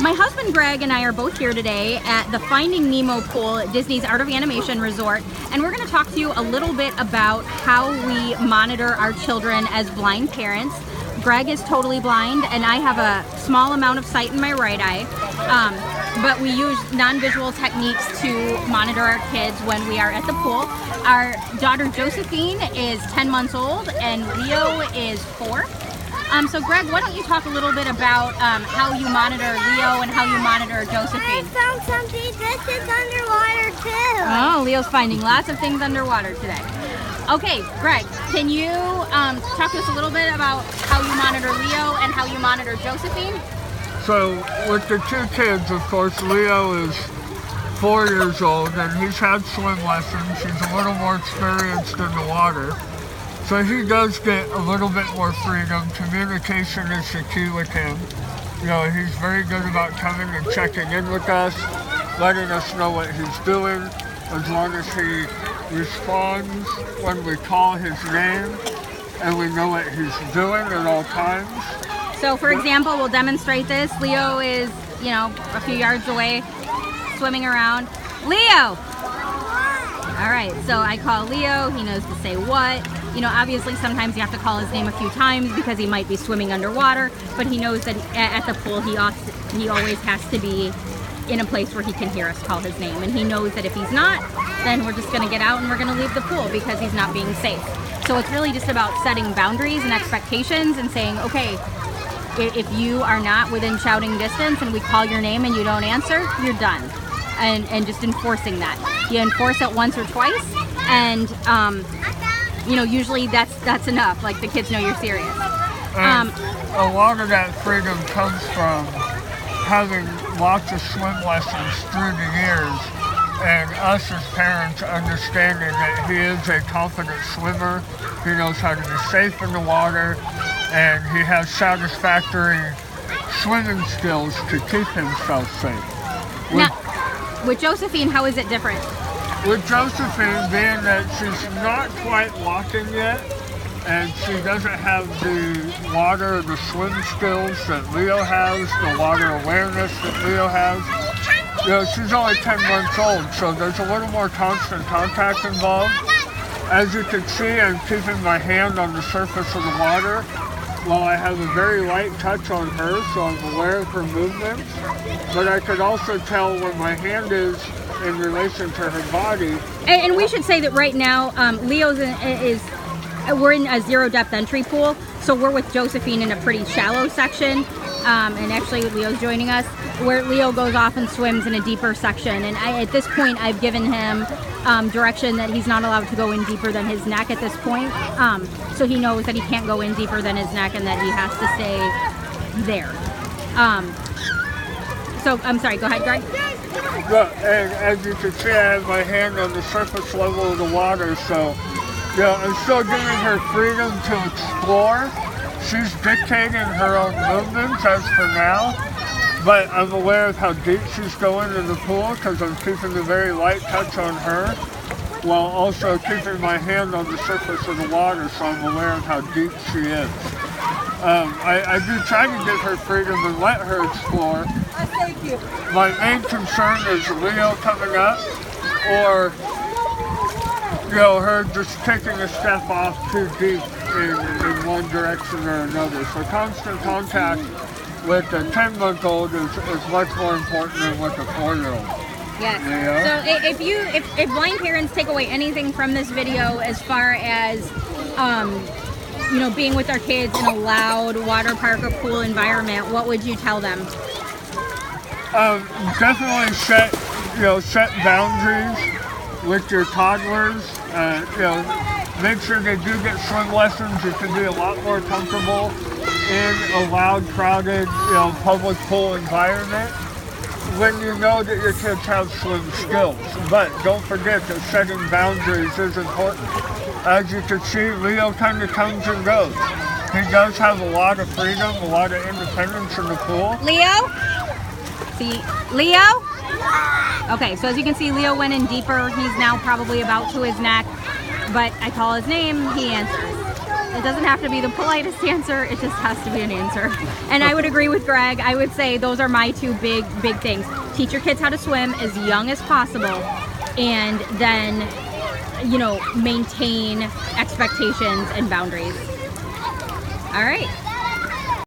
My husband Greg and I are both here today at the Finding Nemo pool at Disney's Art of Animation Resort, and we're going to talk to you a little bit about how we monitor our children as blind parents. Greg is totally blind, and I have a small amount of sight in my right eye, but we use non-visual techniques to monitor our kids when we are at the pool. Our daughter Josephine is 10 months old, and Leo is 4. So Greg, why don't you talk a little bit about how you monitor Leo and how you monitor Josephine? I found something that is underwater too. Oh, Leo's finding lots of things underwater today. Okay, Greg, can you talk to us a little bit about how you monitor Leo and how you monitor Josephine? So with the two kids, of course, Leo is 4 years old and he's had swim lessons. He's a little more experienced in the water. So he does get a little bit more freedom. Communication is the key with him. You know, he's very good about coming and checking in with us, letting us know what he's doing, as long as he responds when we call his name and we know what he's doing at all times. So for example, we'll demonstrate this. Leo is, you know, a few yards away, swimming around. Leo! All right, so I call Leo, he knows to say what. You know, obviously sometimes you have to call his name a few times because he might be swimming underwater, but he knows that at the pool he always has to be in a place where he can hear us call his name. And he knows that if he's not, then we're just gonna get out and we're gonna leave the pool because he's not being safe. So it's really just about setting boundaries and expectations and saying, okay, if you are not within shouting distance and we call your name and you don't answer, you're done. And just enforcing that. You enforce it once or twice, and you know, usually that's enough. Like, the kids know you're serious. And a lot of that freedom comes from having lots of swim lessons through the years, and us as parents understanding that he is a confident swimmer. He knows how to be safe in the water, and he has satisfactory swimming skills to keep himself safe. Now, with Josephine, how is it different? With Josephine, being that she's not quite walking yet, and she doesn't have the water, the swim skills that Leo has, the water awareness that Leo has. You know, she's only 10 months old, so there's a little more constant contact involved. As you can see, I'm keeping my hand on the surface of the water while I have a very light touch on her, so I'm aware of her movements. But I could also tell where my hand is in relation to her body. And we should say that right now, Leo's we're in a zero depth entry pool, so we're with Josephine in a pretty shallow section, and actually Leo's joining us, where Leo goes off and swims in a deeper section. And at this point, I've given him direction that he's not allowed to go in deeper than his neck at this point, so he knows that he can't go in deeper than his neck and that he has to stay there. So I'm sorry, go ahead, Greg. And as you can see, I have my hand on the surface level of the water, so yeah, I'm still giving her freedom to explore. She's dictating her own movements as for now, but I'm aware of how deep she's going in the pool because I'm keeping a very light touch on her while also keeping my hand on the surface of the water, so I'm aware of how deep she is. I do try to give her freedom and let her explore. My main concern is Leo coming up, or you know, her just taking a step off too deep in one direction or another. So constant contact with a 10-month-old is much more important than with a 4-year-old. Yes. So if blind parents take away anything from this video as far as you know, being with our kids in a loud water park or pool environment, what would you tell them? Definitely set boundaries with your toddlers. You know, make sure they do get swim lessons. You can be a lot more comfortable in a loud, crowded, you know, public pool environment when you know that your kids have swim skills. But don't forget that setting boundaries is important. As you can see, Leo kind of comes and goes. He does have a lot of freedom, a lot of independence in the pool. Leo? See, Leo? Okay, so as you can see, Leo went in deeper. He's now probably about to his neck, but I call his name, he answers. It doesn't have to be the politest answer, it just has to be an answer. And I would agree with Greg. I would say those are my two big things. Teach your kids how to swim as young as possible, and then, you know, maintain expectations and boundaries. All right.